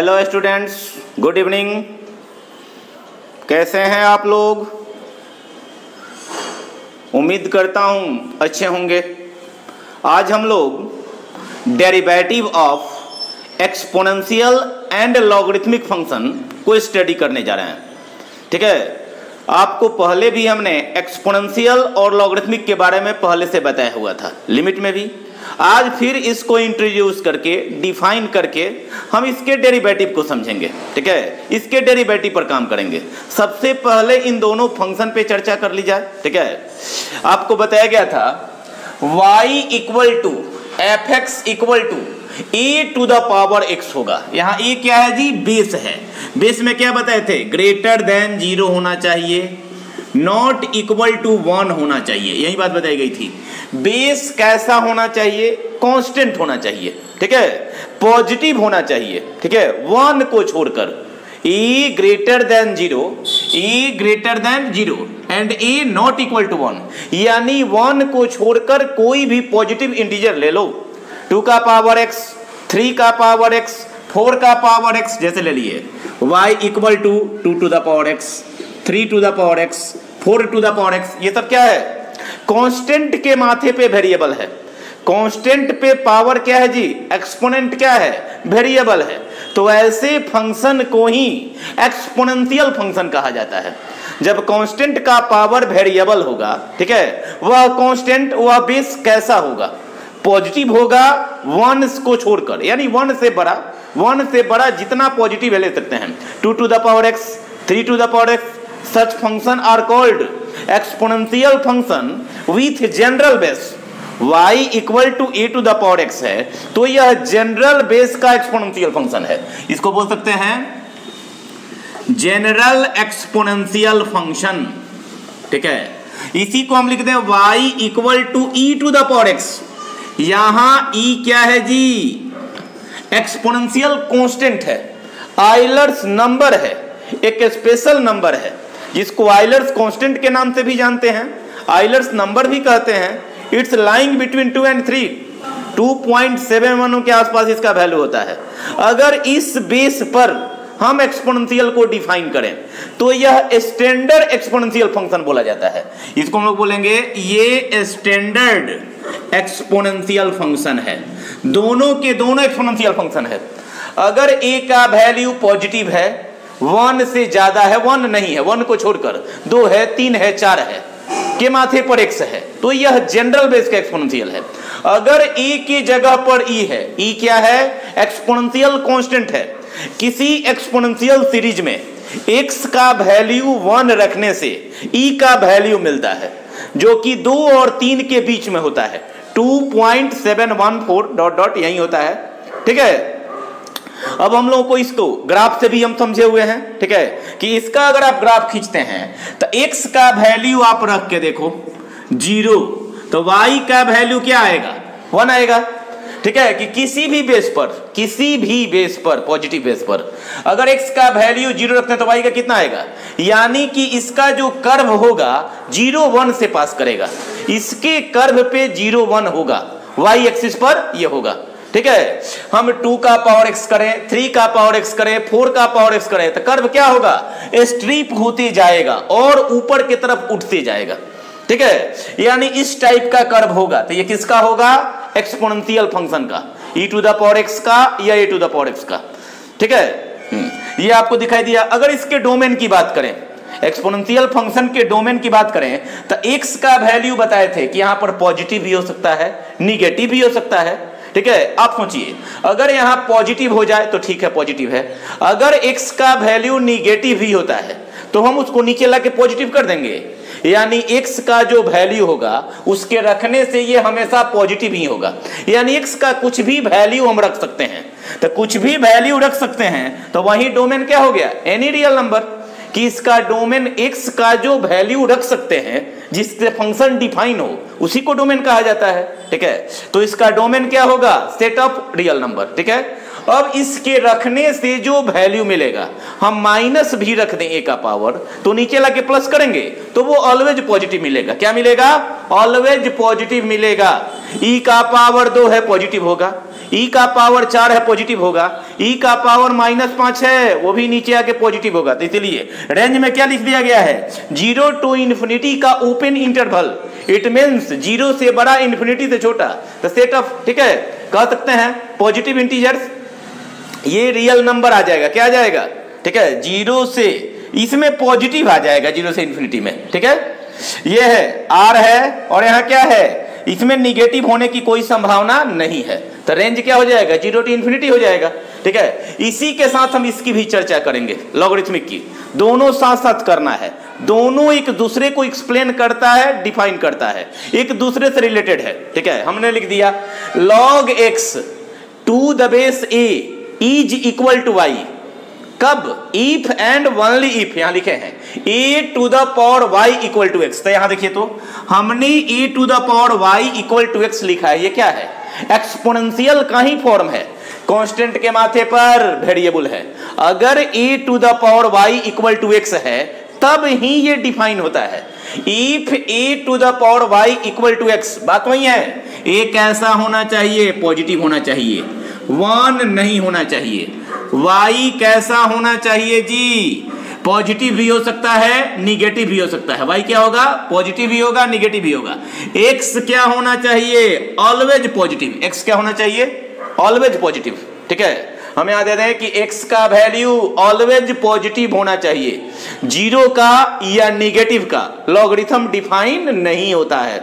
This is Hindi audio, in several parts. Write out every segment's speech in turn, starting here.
Hello students, good evening. कैसे हैं आप लोग? उम्मीद करता हूँ अच्छे होंगे। आज हम लोग derivative of exponential and logarithmic function को स्टडी करने जा रहे हैं। ठीक है, आपको पहले भी हमने एक्सपोनेंशियल और लॉगरिथमिक के बारे में पहले से बताया हुआ था, लिमिट में भी। आज फिर इसको इंट्रोड्यूस करके डिफाइन करके हम इसके डेरिवेटिव को समझेंगे। ठीक है, इसके डेरिवेटिव पर काम करेंगे। सबसे पहले इन दोनों फंक्शन पे चर्चा कर ली जाए। ठीक है, आपको बताया गया था y equal to f x equal to a to the power x होगा। यहाँ ए क्या है जी? बेस है। बेस में क्या बताए थे? ग्रेटर देन 0 होना चाहिए, नॉट इक्वल टू 1 होना चाहिए, यही बात बताई गई थी। बेस कैसा होना चाहिए? कांस्टेंट होना चाहिए। ठीक है, पॉजिटिव होना चाहिए। ठीक है, 1 को छोड़कर e greater than 0, e greater than 0 and e not equal to 1, यानी 1 को छोड़कर कोई भी पॉजिटिव इंटीजर ले लो। 2 का पावर x, 3 का पावर x, 4 का पावर x जैसे ले लिए। y equal to 2 to the power x, 3 to the power x, 4 to the power x। ये सब क्या है? कांस्टेंट के माथे पे वेरिएबल है। कांस्टेंट पे पावर क्या है जी? एक्सपोनेंट क्या है? वेरिएबल है। तो ऐसे फंक्शन को ही एक्सपोनेंशियल फंक्शन कहा जाता है। जब कांस्टेंट का पावर वेरिएबल होगा, ठीक है, वह कांस्टेंट, वह बेस कैसा होगा? पॉजिटिव होगा 1 को छोड़कर, यानी 1 से बड़ा जितना पॉजिटिव ले सकते हैं। 2 to the power x, 3 to the power x, such function are called exponential function with general base। y equal to a to the power x है, तो यह जनरल बेस का एक्सपोनेंशियल फंक्शन है। इसको बोल सकते हैं जनरल एक्सपोनेंशियल फंक्शन। ठीक है, इसी को हम लिखते हैं y equal to e to the power x। यहां e क्या है जी? एक्सपोनेंशियल कांस्टेंट है, आइलर्स नंबर है, एक स्पेशल नंबर है जिसको आइलर्स कांस्टेंट के नाम से भी जानते हैं, आइलर्स नंबर भी कहते हैं। इट्स लाइंग बिटवीन 2 and 3, 2.71 के आसपास इसका वैल्यू होता है। अगर इस बेस पर हम एक्सपोनेंशियल को डिफाइन करें तो यह स्टैंडर्ड एक्सपोनेंशियल फंक्शन बोला जाता है। इसको हम लोग बोलेंगे ये स्टैंडर्ड एक्सपोनेंशियल फंक्शन है। दोनों के दोनों एक्सपोनेंशियल फंक्शन है। अगर a का वैल्यू पॉजिटिव है, 1 से ज्यादा है, 1 नहीं है, 1 को छोड़कर 2 है, 3 है, 4 है, के माथे पर x है, तो यह जनरल बेस का एक्सपोनेंशियल है। अगर a की जगह पर e है, e क्या है? एक्सपोनेंशियल कांस्टेंट है। किसी एक्सपोनेंशियल सीरीज में x का वैल्यू 1 रखने से e का वैल्यू मिलता है जो कि 2 और 3 के बीच में होता है। 2.714 डॉट डॉट यही होता है। ठीक है, अब हम लोगों को इसको ग्राफ से भी हम समझे हुए हैं। ठीक है, कि इसका अगर आप ग्राफ खींचते हैं तो x का वैल्यू आप रख के देखो 0, तो y का वैल्यू क्या आएगा? 1 आएगा। ठीक है, कि किसी भी बेस पर पॉजिटिव बेस पर अगर x का वैल्यू 0 रखते हैं तो y का कितना आएगा? यानी कि इसका जो कर्व होगा 0 1 से पास करेगा। इसके कर्व पे 0 1 होगा, y एक्सिस पर ये होगा। ठीक है, हम 2 का पावर x करें, 3 का पावर x करें, 4 का पावर x करें तो कर्व क्या होगा? स्ट्रिप होते जाएगा और ऊपर की तरफ उठते जाएगा। ठीक है, यानी इस टाइप का कर्व होगा। तो ये किसका होगा? एक्सपोनेंशियल फंक्शन का, e to the power x का या a to the power x का। ठीक है, ये आपको दिखाई दिया। अगर इसके डोमेन की बात करें, एक्सपोनेंशियल फंक्शन के डोमेन की बात करें तो x का वैल्यू बताए थे कि यहां पर पॉजिटिव भी हो सकता है, निगेटिव भी हो सकता है। ठीक है, आप सोचिए अगर यहां पॉजिटिव हो जाए तो ठीक है, पॉजिटिव है। अगर x का वैल्यू निगेटिव भी होता है तो हम उसको नीचे लाके पॉजिटिव कर देंगे, यानी x का जो वैल्यू होगा उसके रखने से ये हमेशा पॉजिटिव ही होगा। यानी x का कुछ भी वैल्यू हम रख सकते हैं, तो कुछ भी वैल्यू रख सकते हैं तो वही डोमेन क्या हो गया? Any real number. कि इसका डोमेन x का जो वैल्यू रख सकते हैं जिससे फंक्शन डिफाइन हो उसी को डोमेन कहा जाता है। ठीक है, तो इसका डोमेन क्या होगा? Set of real number. ठीक है, अब इसके रखने से जो वैल्यू मिलेगा, हम माइनस भी रख दें a का पावर तो नीचे लाके प्लस करेंगे तो वो ऑलवेज पॉजिटिव मिलेगा। क्या मिलेगा? ऑलवेज पॉजिटिव मिलेगा। ई का पावर 2 है पॉजिटिव होगा, ई का पावर 4 है पॉजिटिव होगा, ई का पावर -5 है वो भी नीचे आके पॉजिटिव होगा। तो इसलिए रेंज में क्या लिख दिया गया है, 0 to इन्फिनिटी का ओपन इंटरवल, इट मीन्स 0 से बड़ा इन्फिनिटी से छोटा, तो सेट ऑफ, ठीक है, कह सकते हैं पॉजिटिव इंटीजर्स, ये रियल नंबर आ जाएगा, क्या आ जाएगा, ठीक है, 0 से, इसमें पॉजिटिव आ जाएगा 0 से इन्फिनिटी में, ठीक है, ये है आर है, और यहाँ क्या है, इसमें निगेटिव होने की कोई संभावना नहीं है, तो रेंज क्या हो जाएगा, 0 to इन्फिनिटी हो जाएगा, ठीक है। इसी के साथ हम इसकी भी चर्चा करेंगे, लॉगरिथमिक की, दोनों साथ साथ करना है, दोनों एक दूसरे को एक्सप्लेन करता है, डिफाइन करता है, एक दूसरे से रिलेटेड है, ठीक है। हमने लिख दिया log x to the base a is equal to y, कब, इफ एंड ओनली इफ, यहां लिखे हैं a to the power y equal to x, तो यहां देखिए तो हमने a to the power y equal to x लिखा है, ये क्या है, एक्सपोनेंशियल का ही फॉर्म है, कांस्टेंट के माथे पर वेरिएबल है, अगर a to the power y equal to x है तब ही ये डिफाइन होता है। If a to the power y equal to x, बात वही है, a कैसा होना चाहिए, पॉजिटिव होना चाहिए, 1 नहीं होना चाहिए, y कैसा होना चाहिए जी, पॉजिटिव भी हो सकता है, निगेटिव भी हो सकता है, y क्या होगा, पॉजिटिव भी होगा, निगेटिव भी होगा, x क्या होना चाहिए, ऑलवेज पॉजिटिव, x क्या होना चाहिए, ऑलवेज पॉजिटिव, ठीक है। हम यहां दे रहे हैं कि x का वैल्यू ऑलवेज पॉजिटिव होना चाहिए, 0 का या निगेटिव का लॉगरिथम डिफाइन नहीं होता है,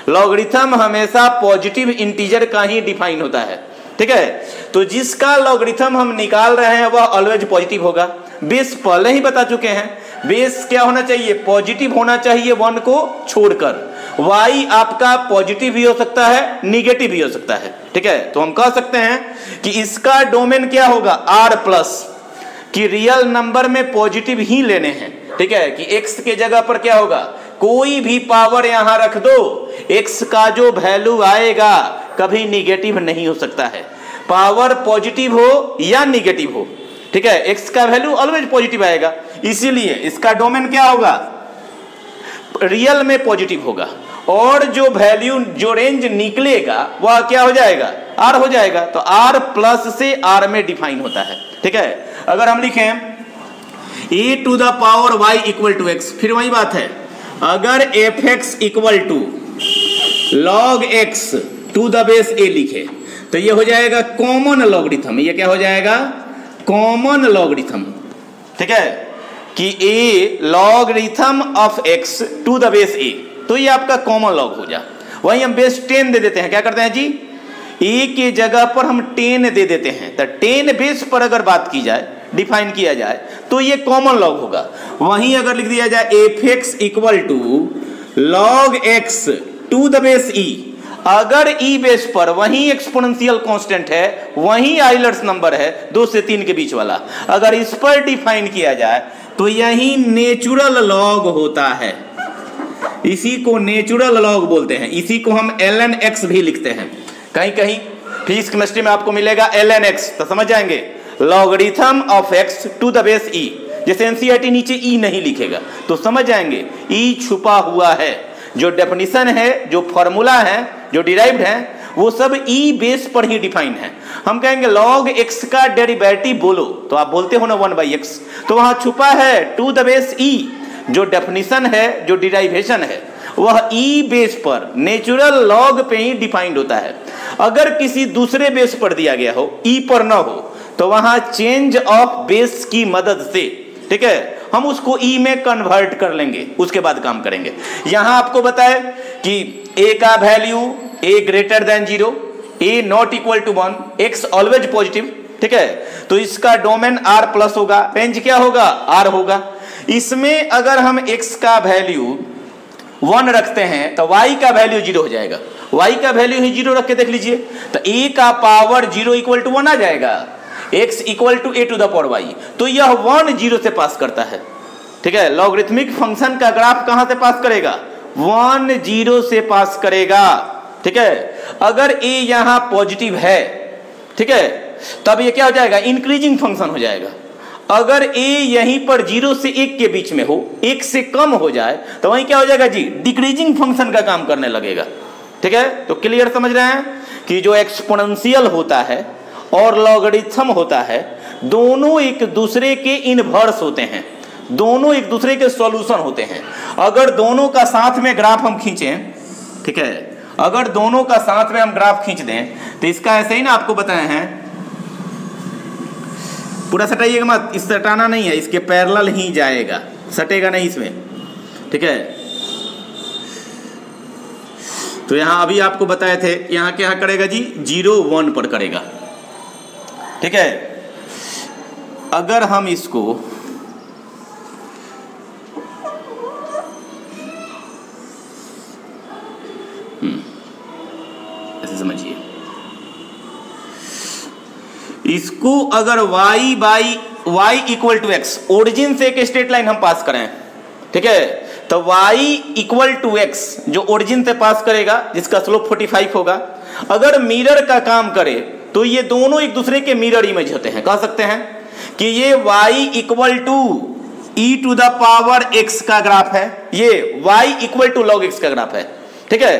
लॉगरिथम हमेशा पॉजिटिव इंटीजर का ही डिफाइन होता है, ठीक है। तो जिसका लॉगरिथम हम निकाल रहे हैं वह ऑलवेज पॉजिटिव होगा, बेस पहले ही बता चुके हैं, बेस क्या होना चाहिए, पॉजिटिव होना चाहिए 1 को छोड़कर, y आपका पॉजिटिव भी हो सकता है, निगेटिव भी हो सकता है, ठीक है। तो हम कह सकते हैं कि इसका डोमेन क्या होगा, r प्लस, कि रियल नंबर में पॉजिटिव ही लेने हैं, ठीक है, कि x के जगह पर क्या होगा, कोई भी पावर यहां रख दो, x का जो वैल्यू आएगा कभी निगेटिव नहीं हो सकता है, पावर पॉजिटिव हो या निगेटिव हो, ठीक है, x का वैल्यू ऑलवेज पॉजिटिव आएगा, इसीलिए इसका डोमेन क्या होगा, रियल में पॉजिटिव होगा, और जो वैल्यू, जो रेंज निकलेगा वह क्या हो जाएगा, r हो जाएगा, तो r प्लस से r में डिफाइन होता है, ठीक है। अगर हम लिखें a to the power y equal to x, फिर वही बात है, अगर fx equal to log x to the base a लिखे तो ये हो जाएगा कॉमन लॉगरिथम, ये क्या हो जाएगा, कॉमन लॉगरिथम, ठीक है, कि a logarithm of x to the base a, तो ये आपका कॉमन लॉग हो जा, वही हम बेस 10 दे देते हैं, क्या करते हैं जी, a के जगह पर हम 10 दे देते हैं, तो 10 बेस पर अगर बात की जाए, डिफाइन किया जाए तो ये कॉमन लॉग होगा। वहीं अगर लिख दिया जाए fx equal to log x to the base e, अगर e बेस पर वही एक्सपोनेंशियल कांस्टेंट है, वही आइलर्स नंबर है 2 से 3 के बीच वाला, अगर इस पर डिफाइन किया जाए तो यही नेचुरल लॉग होता है, इसी को नेचुरल लॉग बोलते हैं, इसी को हम ln x भी लिखते हैं, कहीं कहीं फिजिक्स केमिस्ट्री में आपको मिलेगा ln x, तो समझ जाएंगे, logarithm of x to the base e, जैसे एनसीईआरटी नीचे e नहीं लिखेगा तो समझ जाएंगे e छुपा हुआ है, जो डेफिनेशन है, जो फॉर्मूला है, जो डिराइव्ड है, वो सब e बेस पर ही डिफाइन है। हम कहेंगे log x का डेरिवेटिव बोलो तो आप बोलते हो ना 1/x, तो वहां छुपा है टू द बेस e, जो डेफिनेशन है, जो डिराइवेशन है, वह e बेस पर नेचुरल लॉग पे ही डिफाइंड होता है। अगर किसी दूसरे बेस पर दिया गया हो, e पर ना हो, तो वहां चेंज ऑफ बेस की मदद से, ठीक है, हम उसको e में कन्वर्ट कर लेंगे, उसके बाद काम करेंगे। यहां आपको बताए कि a का value a greater than 0, a not equal to 1, x always positive, ठीक है, तो इसका डोमेन r प्लस होगा, रेंज क्या होगा, r होगा। इसमें अगर हम x का वैल्यू 1 रखते हैं तो y का वैल्यू 0 हो जाएगा, y का वैल्यू ही 0 रख के देख लीजिए, तो a का पावर 0 इक्वल टू 1 आ जाएगा, x equal to a to the power y, तो यह 1 0 से पास करता है, ठीक है। लॉगरिथमिक फंक्शन का ग्राफ कहां से पास करेगा, 1 0 से पास करेगा, ठीक है। अगर a यहां पॉजिटिव है, ठीक है, तब ये क्या हो जाएगा, इंक्रीजिंग फंक्शन हो जाएगा। अगर a यहीं पर 0 से 1 के बीच में हो, 1 से कम हो जाए तो वहीं क्या हो जाएगा जी, डिक्रीजिंग फंक्शन का काम करने लगेगा। ठीक है, तो क्लियर समझ रहे हैं कि जो एक्सपोनेंशियल होता है और लॉगरिथम होता है दोनों एक दूसरे के इनवर्स होते हैं, दोनों एक दूसरे के सॉल्यूशन होते हैं। अगर दोनों का साथ में ग्राफ हम खींचें, ठीक है, अगर दोनों का साथ में हम ग्राफ खींच दें तो इसका ऐसे ही ना आपको बताए हैं, पूरा सटाइएगा मत, इस सटाना नहीं है, इसके पैरेलल ही जाएगा, सटेगा नहीं इसमें। ठीक है, तो यहां अभी आपको बताए थे यहां क्या करेगा जी, 0 1 पर करेगा। ठीक है, अगर हम इसको ऐसे समझिए, इसको अगर y equal to x, origin से एक स्ट्रेट लाइन हम पास करें, ठीक है, तो y इक्वल टू एक्स जो ओरिजिन से पास करेगा जिसका स्लोप 45 होगा, अगर मिरर का काम करे तो ये दोनों एक दूसरे के मिरर इमेज होते हैं। कह सकते हैं कि ये y equal to e to the power x का ग्राफ है, ये y equal to log x का ग्राफ है। ठीक है,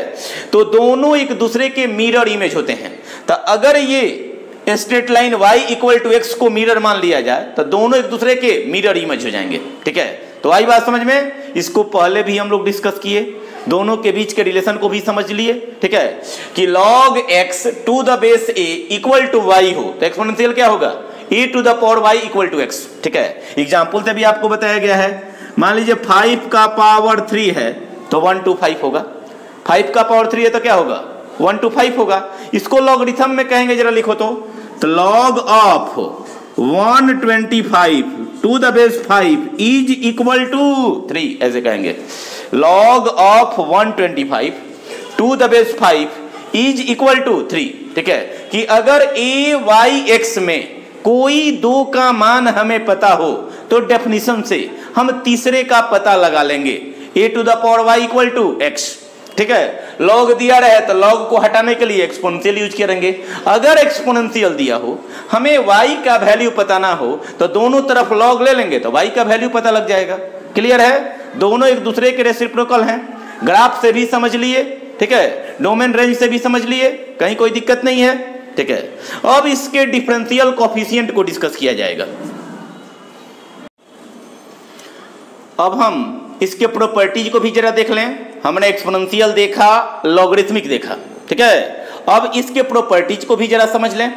तो दोनों एक दूसरे के मिरर इमेज होते हैं। तो अगर ये straight line y equal to x को मिरर मान लिया जाए तो दोनों एक दूसरे के मिरर इमेज हो जाएंगे। ठीक है, तो आई बात समझ में, इसको पहले भी हम लोग डिस्कस किए, दोनों के बीच के रिलेशन को भी समझ लिए। ठीक है, कि log x to the base a equal to y हो तो एक्सपोनेंशियल क्या होगा, e to the power y equal to x। ठीक है, एग्जाम्पल से भी आपको बताया गया है, मान लीजिए 5 का पावर 3 है तो 1 to 5 होगा, 5 का पावर 3 है तो क्या होगा, 1 to 5 होगा। इसको लॉगरिथम में कहेंगे, जरा लिखो तो log of 125 to the base 5 is equal to 3, ऐसे कहेंगे। log of 125 to the base 5 is equal to 3। ठीक है, कि अगर a y x में कोई दो का मान हमें पता हो तो डेफिनेशन से हम तीसरे का पता लगा लेंगे, a to the power y equal to x। ठीक है, लॉग दिया रहे तो लॉग को हटाने के लिए एक्सपोनेंशियल यूज करेंगे। अगर एक्सपोनेंशियल दिया हो, हमें y का वैल्यू पता ना हो तो दोनों तरफ लॉग ले लेंगे तो y का वैल्यू पता लग जाएगा। क्लियर है, दोनों एक दूसरे के रेसिप्रोकल हैं। ग्राफ से भी समझ लिए, ठीक है, डोमेन रेंज से भी समझ लिए, कहीं कोई दिक्कत नहीं है। ठीक है, अब इसके डिफरेंशियल कोएफिशिएंट को डिस्कस किया जाएगा। अब हम इसके प्रॉपर्टीज को भी जरा देख लें। हमने एक्सपोनेंशियल देखा, लॉगरिथमिक देखा। ठीक है, अब इसके प्रॉपर्टीज को भी जरा समझ लें।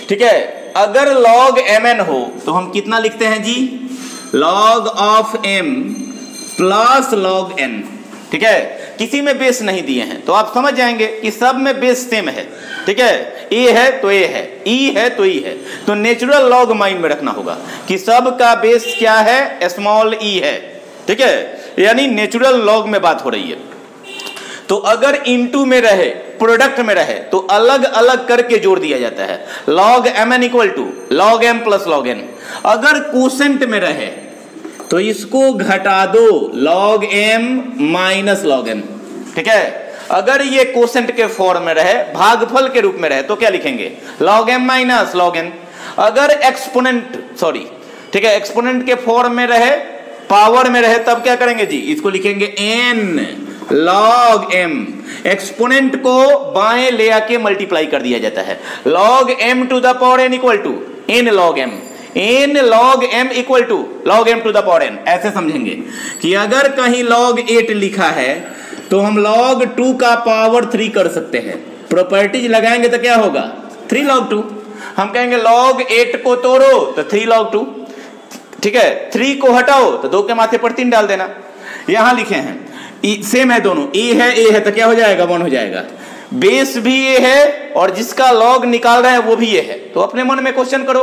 ठीक है, अगर log mn हो तो हम कितना लिखते हैं जी, log of m plus log n। ठीक है, किसी में बेस नहीं दिए हैं तो आप समझ जाएंगे कि सब में बेस सेम है। ठीक है, a है तो a है, e है तो e है, तो नेचुरल लॉग माइंड में रखना होगा कि सब का बेस क्या है, स्मॉल e है। ठीक है, यानी नेचुरल लॉग में बात हो रही है। तो अगर इनटू में रहे, प्रोडक्ट में रहे तो अलग अलग करके जोड़ दिया जाता है। log mn equal to log m plus log n। अगर कोसेंट में रहे तो इसको घटा दो, log m minus log n। ठीक है, अगर ये कोसेंट के फॉर्म में रहे, भागफल के रूप में रहे तो क्या लिखेंगे, log m minus log n। अगर एक्सपोनेंट ठीक है, एक्सपोनेंट के फॉर्म में रहे, पावर में रहे, तब क्या करेंगे जी, इसको लिखेंगे n log m। एक्सपोनेंट को बाएं ले आके मल्टीप्लाई कर दिया जाता है, log m to the power n equal to n log m, n log m equal to log m to the power n। ऐसे समझेंगे कि अगर कहीं log 8 लिखा है तो हम log 2 का पावर 3 कर सकते हैं। प्रॉपर्टीज लगाएंगे तो क्या होगा, 3 log 2। हम कहेंगे log 8 को तोड़ो तो 3 log 2। ठीक है, 3 को हटाओ तो 2 के माथे पर 3 डाल देना। यहां लिखे हैं सेम है दोनों, a है तो क्या हो जाएगा, 1 हो जाएगा। बेस भी a है और जिसका लॉग निकाल रहे हैं वो भी a है। तो अपने मन में क्वेश्चन करो,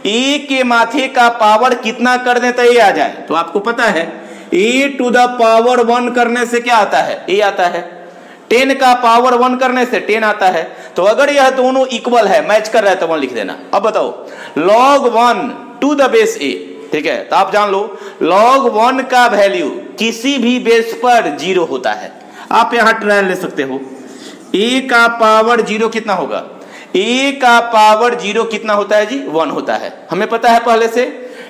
a के माथे का पावर कितना कर दें तो a आ जाए। तो आपको पता है a टू द पावर 1 करने से क्या आता है, a आता है। 10 का पावर 1 करने से 10 आता है। तो अगर यह दोनों इक्वल है, मैच कर रहा है तो 1 लिख देना। अब बताओ, log 1 to the base a। ठीक है, तो आप जान लो log 1 का वैल्यू किसी भी बेस पर 0 होता है। आप यहां ट्रायल ले सकते हो, a का पावर 0 कितना होगा, a का पावर 0 कितना होता है जी, 1 होता है। हमें पता है पहले से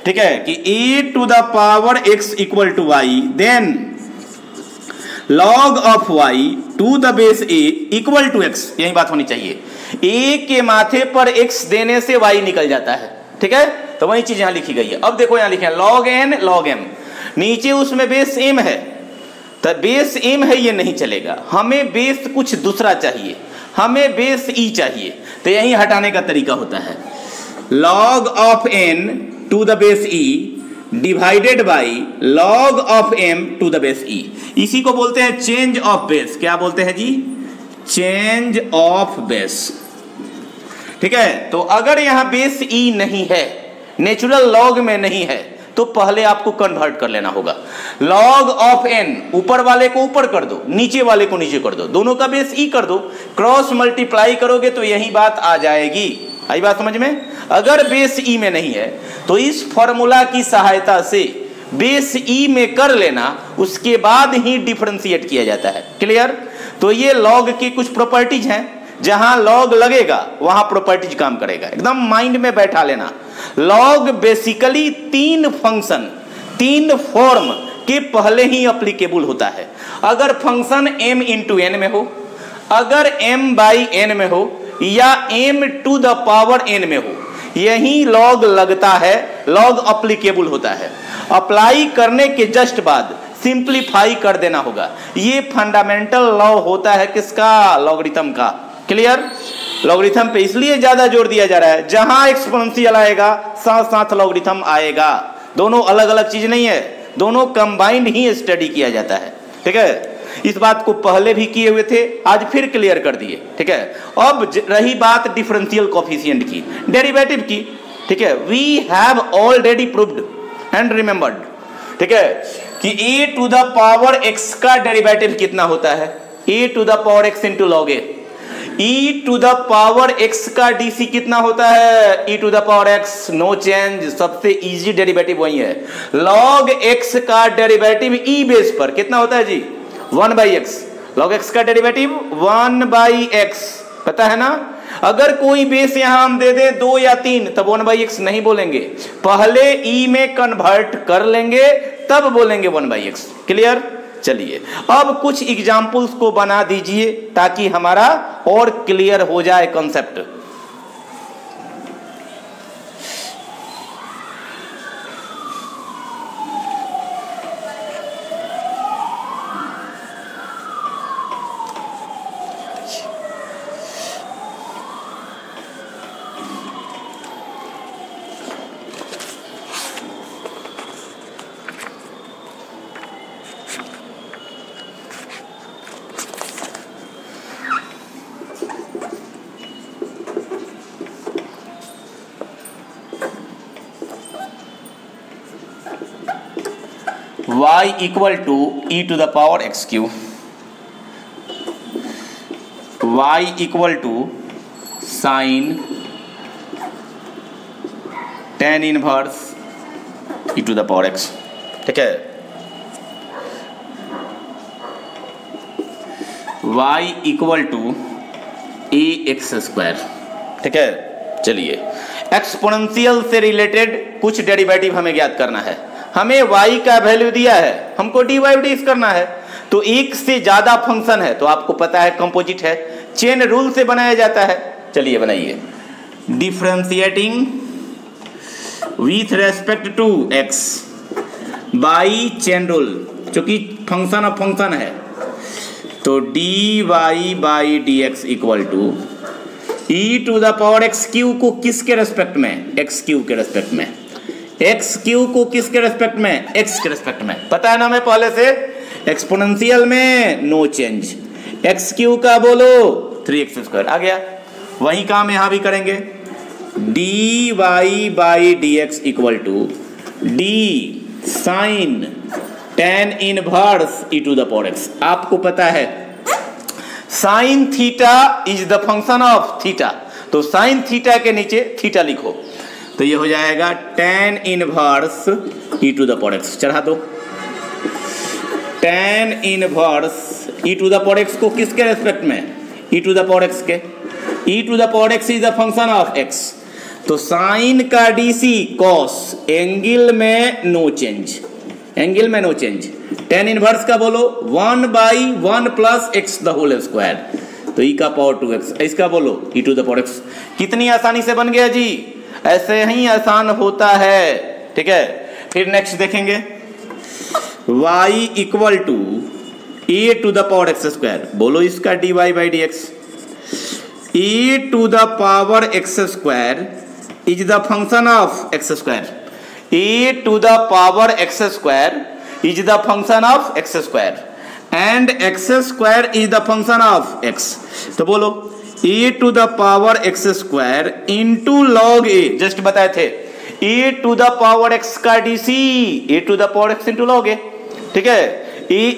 ठीक है, कि e to the power x equal to y, then log of y to the base a equal to x, यही बात होनी चाहिए। a के माथे पर x देने से y निकल जाता है, ठीक है, तो वही चीज यहां लिखी गई है। अब देखो यहां लिखे हैं log n log m, नीचे उसमें बेस m है, तो बेस m है ये नहीं चलेगा, हमें बेस कुछ दूसरा चाहिए, हमें बेस e चाहिए, तो यही हटाने का तरीका होता है। log of n to the base e divided by log of m to the base e, इसी को बोलते हैं चेंज ऑफ बेस। क्या बोलते हैं जी? चेंज ऑफ बेस, ठीक है। तो अगर यहां बेस e नहीं है, नेचुरल लॉग में नहीं है, तो पहले आपको कन्वर्ट कर लेना होगा। log ऑफ n, ऊपर वाले को ऊपर कर दो, नीचे वाले को नीचे कर दो, दोनों का बेस e कर दो, क्रॉस मल्टीप्लाई करोगे तो यही बात आ जाएगी। आई बात समझ में? अगर बेस e में नहीं है तो इस फॉर्मूला की सहायता से बेस e में कर लेना, उसके बाद ही डिफरेंशिएट किया जाता है। क्लियर? तो ये log की कुछ प्रॉपर्टीज हैं, जहां log लगेगा वहां प्रॉपर्टीज काम करेगा, एकदम माइंड में बैठा लेना। log बेसिकली तीन फंक्शन, तीन फॉर्म के पहले ही अप्लीकेबल होता है। अगर फंक्शन m इंटू n में हो, अगर m बाई n में हो, या m to the power n में हो, यही log लगता है, log अप्लीकेबल होता है। अप्लाई करने के जस्ट बाद सिंप्लीफाई कर देना होगा। ये फंडामेंटल लॉ होता है किसका? लॉगरिथम का। क्लियर? लॉगरिथम पे इसलिए ज्यादा जोर दिया जा रहा है, जहां एक्सपोनेंशियल आएगा साथ साथ लॉगरिथम आएगा, दोनों अलग अलग चीज नहीं है, दोनों कंबाइंड ही स्टडी किया जाता है। ठीक है, इस बात को पहले भी किए हुए थे, आज फिर क्लियर कर दिए। ठीक है, अब रही बात डिफरेंशियल कोएफिशिएंट की, डेरिवेटिव की। ठीक है, we have already proved and remembered, ठीक है, कि e to the power x का डेरिवेटिव कितना होता है? e to the power x into log a. e to the power x का dc कितना होता है? e to the power x, no change, सबसे इजी डेरिवेटिव वही है। log x का डेरिवेटिव e बेस पर कितना होता है जी? 1/x। log x का डेरिवेटिव 1/x, पता है ना? अगर कोई बेस यहां हम दे दे 2 या 3, तब 1/x नहीं बोलेंगे, पहले e में कन्वर्ट कर लेंगे तब बोलेंगे 1/x। क्लियर? चलिए अब कुछ एग्जाम्पल्स को बना दीजिए ताकि हमारा और क्लियर हो जाए concept. y equal to e to the power x q, y equal to sine tan inverse e to the power x। ठीक है, y equal to a x square. ठीक है, चलिए एक्सपोनेंशियल से रिलेटेड कुछ डेरिवेटिव हमें ज्ञात करना है। हमें y का वैल्यू दिया है, हमको dy dx करना है, तो एक से ज्यादा फंक्शन है तो आपको पता है कंपोजिट है, चेन रूल से बनाया जाता है। चलिए बनाइए, differentiating with respect to x by chain rule, चूंकि फंक्शन ऑफ फंक्शन है, तो dy by dx equal to e to the power x q को किसके रेस्पेक्ट में? एक्स क्यू के रेस्पेक्ट में। एक्स क्यू को किसके रेस्पेक्ट में? एक्स के रेस्पेक्ट में। पता है ना हमें पहले से, एक्सपोनेंशियल में नो चेंज, एक्स क्यू का बोलो 3x² आ गया। वही काम यहां भी करेंगे, dy by dx equal to d sine tan inverse e to the power x। आपको पता है sine theta is the function of theta, तो साइन थीटा के नीचे थीटा लिखो, तो ये हो जाएगा tan inverse e to the power x। चढ़ा दो, tan inverse e to the power x को किसके रेस्पेक्ट में? e to the power x के। e to the power x is the function of x, तो साइन का डीसी कॉस, एंगल में नो चेंज, एंगल में नो चेंज। टेन इनवर्स का बोलो 1/1 + x द होल स्क्वायर, तो e का पावर 2x, इसका बोलो e to the power x। कितनी आसानी से बन गया जी, ऐसे ही आसान होता है, ठीक है। फिर नेक्स्ट देखेंगे y = e to the power x square, बोलो इसका dy/dx। e to the power x square is the function of x square, e to the power x square is the function of x square and x square is the function of x। तो बोलो e to the power x square into log a, just बताए थे e to the power x का DC e to the power x into log a, ठीक है। e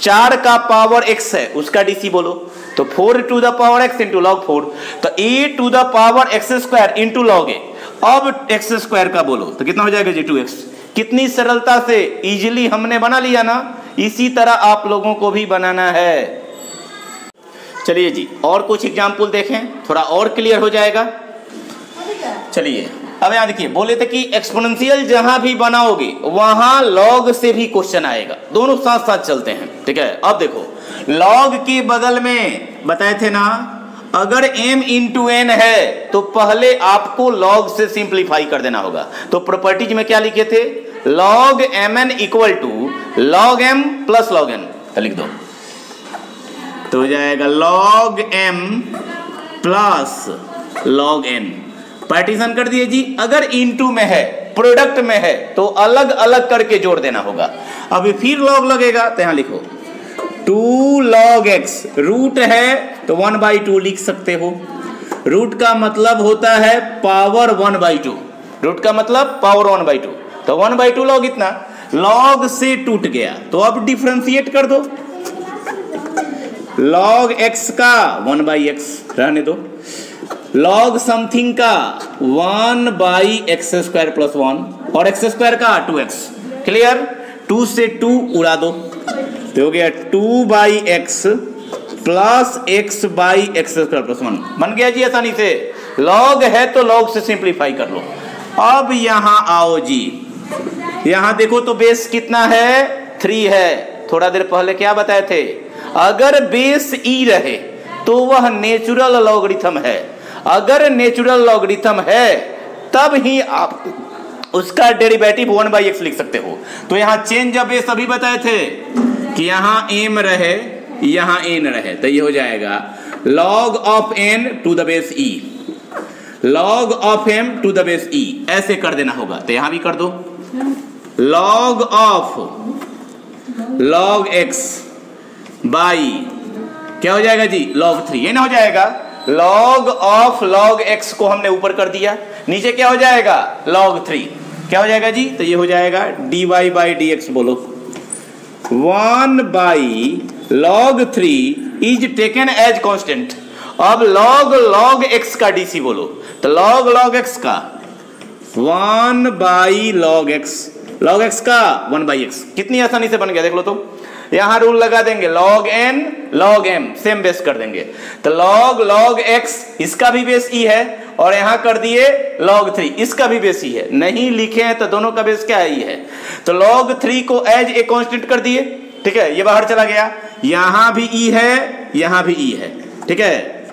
4 का पावर x है, उसका डीसी बोलो, तो 4 to the power x into log 4, तो e to the power x square into log a। अब x स्क्वायर का बोलो तो कितना हो जाएगा जी 2x। कितनी सरलता से इजीली हमने बना लिया ना, इसी तरह आप लोगों को भी बनाना है। चलिए जी और कुछ एग्जाम्पल देखें, थोड़ा और क्लियर हो जाएगा। चलिए अब यहां देखिए, बोले थे कि एक्सपोनेंशियल जहां भी बनाओगे वहां लॉग से भी क्वेश्चन आएगा, दोनों साथ साथ चलते हैं, ठीक है। अब देखो लॉग के बगल में बताए थे ना, अगर m इंटू n है तो पहले आपको log से सिंप्लीफाई कर देना होगा। तो प्रॉपर्टीज में क्या लिखे थे, log mn = log m plus log n, तो लिख दो, तो हो जाएगा log m plus log n। Partition कर दिए जी, अगर इंटू में है, प्रोडक्ट में है तो अलग अलग करके जोड़ देना होगा। अभी फिर log लगेगा तो यहां लिखो 2 log x, रूट है तो 1/2 लिख सकते हो। रूट का मतलब होता है पावर 1/2, रूट का मतलब पावर 1/2, तो 1/2 log इतना, log से टूट गया तो अब डिफरेंशिएट कर दो, log x का 1/x रहने दो, log समथिंग का 1/x² + 1 और x² का 2x। क्लियर, 2 से 2 उड़ा दो तो हो गया 2/x प्लस x/x² + 1 बन गया जी आसानी से। log है तो log से सिंप्लीफाई कर लो। अब यहां आओ जी, यहां देखो तो बेस कितना है 3 है। थोड़ा देर पहले क्या बताए थे, अगर बेस e रहे तो वह नेचुरल लॉगरिथम है, अगर नेचुरल लॉगरिथम है तब ही आप उसका डेरिवेटिव 1/x लिख सकते हो। तो यहां चेंज ऑफ बेस अभी बताए थे कि यहां m रहे यहां n रहे, तो ये हो जाएगा log of n to the base e, log of m to the base e, ऐसे कर देना होगा। तो यहां भी कर दो log of log x by क्या हो जाएगा जी log 3, ये ना हो जाएगा log of log x को हमने ऊपर कर दिया, नीचे क्या हो जाएगा log 3, क्या हो जाएगा जी, तो ये हो जाएगा dy/dx। बोलो 1/log 3 is taken as constant. अब log x का डीसी बोलो, तो log x का 1/log x, log x का 1/x। कितनी आसानी से बन गया देख लो। तो यहां रूल लगा देंगे log n log m same base कर देंगे, तो log x इसका भी बेस e है और यहां कर दिए log 3 इसका भी बेस e है, नहीं लिखे हैं तो दोनों का बेस क्या है, e है। तो log 3 को एज ए कांस्टेंट कर दिए, ठीक है, ये बाहर चला गया, यहां भी e है यहां भी e है, ठीक है।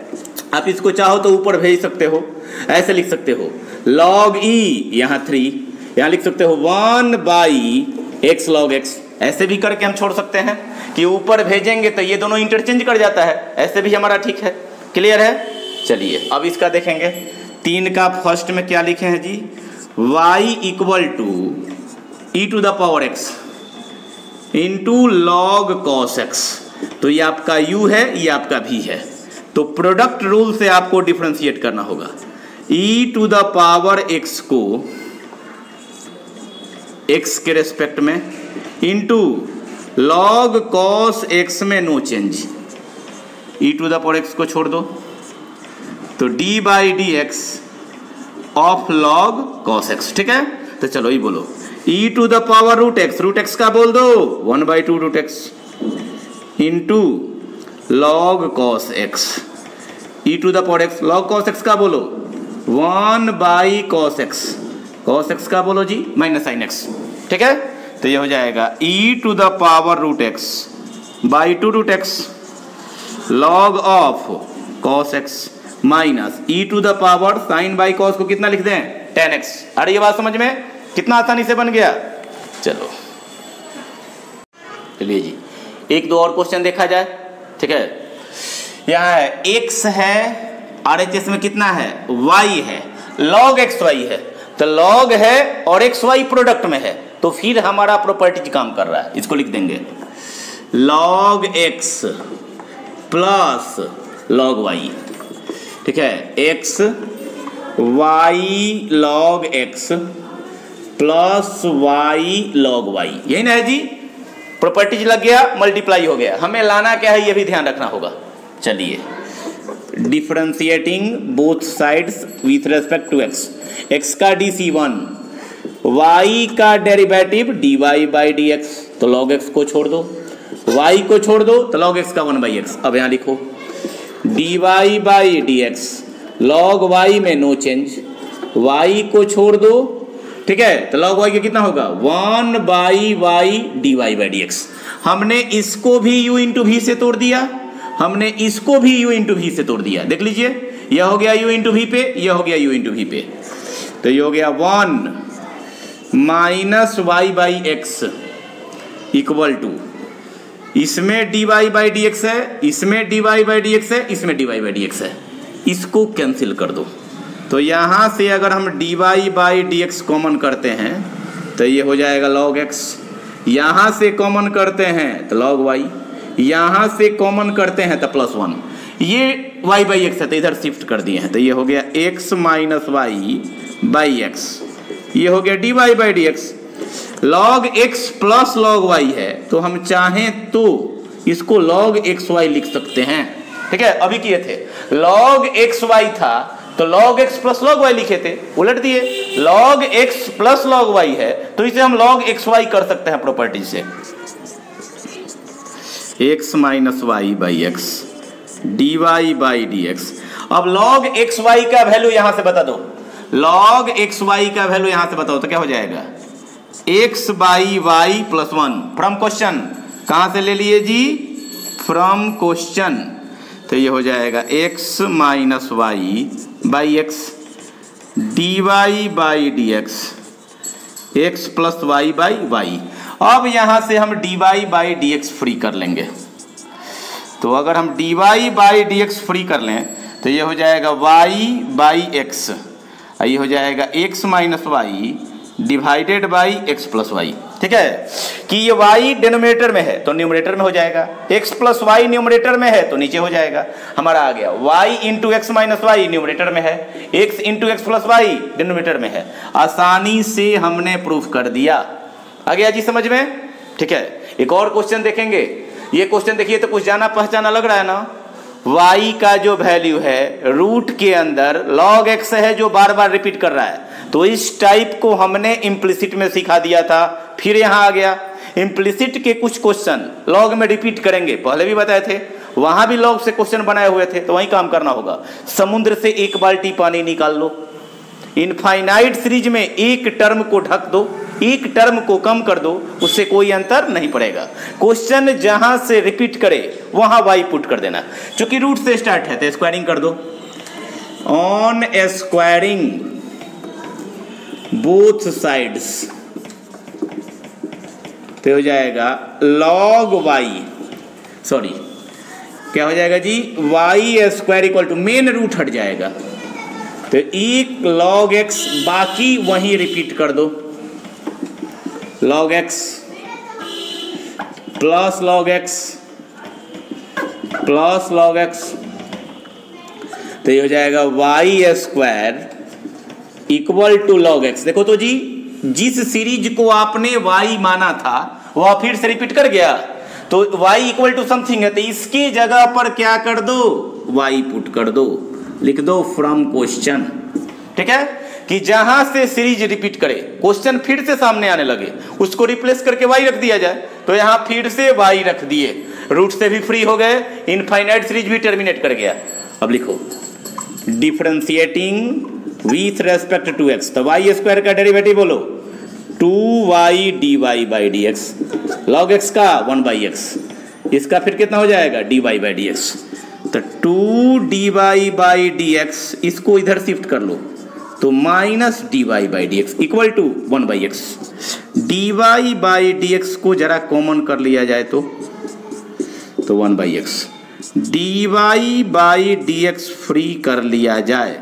आप इसको चाहो तो ऊपर भेज सकते हो, ऐसे लिख सकते हो log e यहां 3, यहां लिख सकते हो 1/x log x, ऐसे भी करके हम छोड़ सकते हैं कि ऊपर भेजेंगे तो ये दोनों इंटरचेंज कर जाता है, ऐसे भी हमारा ठीक है। क्लियर है, चलिए अब इसका देखेंगे। 3 का फर्स्ट में क्या लिखे हैं जी, y = e to the power x into log cos x, तो ये आपका u है ये आपका v है, तो प्रोडक्ट रूल से आपको डिफरेंशिएट करना होगा। e to the power x को x के रेस्पेक्ट में इंटू log cos x में no change, e to the power x को छोड़ दो तो d/dx of log cos x, ठीक है। तो चलो ये बोलो e to the power √x का बोल दो 1/2 √x into log cos x, e to the power x log cos x का बोलो 1 by cos x, cos x का बोलो जी माइनस साइन एक्स, ठीक है। तो ये हो जाएगा e to the power root x by 2 root x log of cos x minus e to the power sine by cos को कितना लिख दें 10x। अरे ये बात समझ में कितना आसानी से बन गया। चलो चलिए जी एक दो और क्वेश्चन देखा जाए, ठीक है। यहाँ है x है RHS में कितना है y है, log xy है, तो log है और xy प्रोडक्ट में है, तो फिर हमारा प्रॉपर्टीज काम कर रहा है। इसको लिख देंगे log x plus log y, ठीक है। x y log x plus y log y, यही ना है जी। प्रॉपर्टीज लग गया, मल्टीप्लाई हो गया। हमें लाना क्या है ये भी ध्यान रखना होगा। चलिए differentiating both sides with respect to x, x का dc1 y का डेरिवेटिव dy बाई dx, तो log x को छोड़ दो, y को छोड़ दो तो log x का 1/x। अब यहां लिखो dy by dx log y में नो चेंज, y को छोड़ दो, ठीक है, तो log y का कितना होगा 1 by y dy by dx। हमने इसको भी u इंटू v से तोड़ दिया, हमने इसको भी u इंटू v से तोड़ दिया। देख लीजिए यह हो गया u इंटू v पे, यह हो गया u इंटू v पे, तो ये हो गया 1 minus y by x equal to, इसमें dy बाई dx है, इसमें dy बाई dx है, इसमें dy बाई dx है, इसको कैंसिल कर दो। तो यहां से अगर हम dy बाई dx कॉमन करते हैं तो ये हो जाएगा log x, यहां से कॉमन करते हैं तो log y, यहां से कॉमन करते हैं तो प्लस 1, ये y बाई एक्स है तो इधर शिफ्ट कर दिए हैं, तो ये हो गया x minus y by x, ये हो गया dy by dx। log x plus log y है तो हम चाहें तो इसको log xy लिख सकते हैं, ठीक है। अभी किए थे log xy था तो log x plus log y लिखे थे, उलट दिए log x plus log y है तो इसे हम log xy कर सकते हैं प्रॉपर्टी से, x minus y by x dy by dx। अब log xy का वैल्यू यहां से बता दो, log xy का वैल्यू यहां से बताओ तो क्या हो जाएगा x by y plus 1 from question, कहां से ले लिए जी फ्रॉम क्वेश्चन, तो ये हो जाएगा x minus y by x dy by dx x plus y by y. अब यहां से हम dy बाई dx फ्री कर लेंगे, तो अगर हम dy बाई dx फ्री कर लें तो ये हो जाएगा y बाई एक्स, ये हो जाएगा x minus y divided by x plus y, ठीक है। कि ये y डिनोमिनेटर में है तो न्यूमरेटर में हो जाएगा, x प्लस वाई न्यूमरेटर में है तो नीचे हो जाएगा। हमारा आ गया y into x minus y numerator में है, x into x plus y denominator में है। आसानी से हमने प्रूफ कर दिया। आ गया जी समझ में, ठीक है। एक और क्वेश्चन देखेंगे, ये क्वेश्चन देखिए तो कुछ जाना पहचाना लग रहा है ना। y का जो वैल्यू है रूट के अंदर log x है जो बार बार रिपीट कर रहा है, तो इस टाइप को हमने इम्प्लिसिट में सिखा दिया था, फिर यहां आ गया। इम्प्लिसिट के कुछ क्वेश्चन log में रिपीट करेंगे, पहले भी बताए थे, वहां भी log से क्वेश्चन बनाए हुए थे, तो वही काम करना होगा। समुद्र से एक बाल्टी पानी निकाल लो, इनफाइनाइट सीरीज में एक टर्म को ढक दो, एक टर्म को कम कर दो, उससे कोई अंतर नहीं पड़ेगा। क्वेश्चन जहां से रिपीट करे वहां y पुट कर देना, क्योंकि रूट से स्टार्ट है तो स्क्वायरिंग कर दो। ऑन स्क्वायरिंग बोथ साइड्स तो हो जाएगा log y, सॉरी क्या हो जाएगा जी y square equal to main root हट जाएगा, तो एक log x बाकी वहीं रिपीट कर दो, log x plus log x plus log x, तो ये हो जाएगा y square equal to log x। देखो तो जी जिस सीरीज को आपने y माना था वह फिर से रिपीट कर गया, तो y इक्वल टू समथिंग है, तो इसकी जगह पर क्या कर दो y पुट कर दो, लिख दो फ्रॉम क्वेश्चन, ठीक है। कि जहां से सीरीज रिपीट करे क्वेश्चन फिर से सामने आने लगे उसको रिप्लेस करके y रख दिया जाए, तो यहां फिर से y रख दिए, रूट से भी फ्री हो गए, इनफाइनाइट सीरीज भी टर्मिनेट कर गया। अब लिखो differentiating with respect to x. तो वाई स्क्वायर का डेरिवेटिव बोलो 2y dy by d x, log x का 1/x, इसका फिर कितना हो जाएगा dy बाई डी एक्स। तो 2dy बाई डी एक्स, इसको इधर शिफ्ट कर लो तो minus dy by d x equal to 1/x। dy by d x को जरा कॉमन कर लिया जाए तो 1/x, dy by d x free कर लिया जाए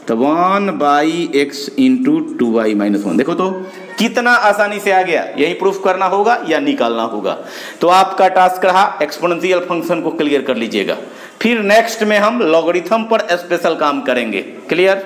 तो 1/x इंटू 2y माइनस 1। देखो तो कितना आसानी से आ गया, यही प्रूफ करना होगा या निकालना होगा। तो आपका टास्क रहा एक्सपोनेंशियल फंक्शन को क्लियर कर लीजिएगा। फिर नेक्स्ट में हम लॉगरिथम पर स्पेशल काम करेंगे। क्लियर?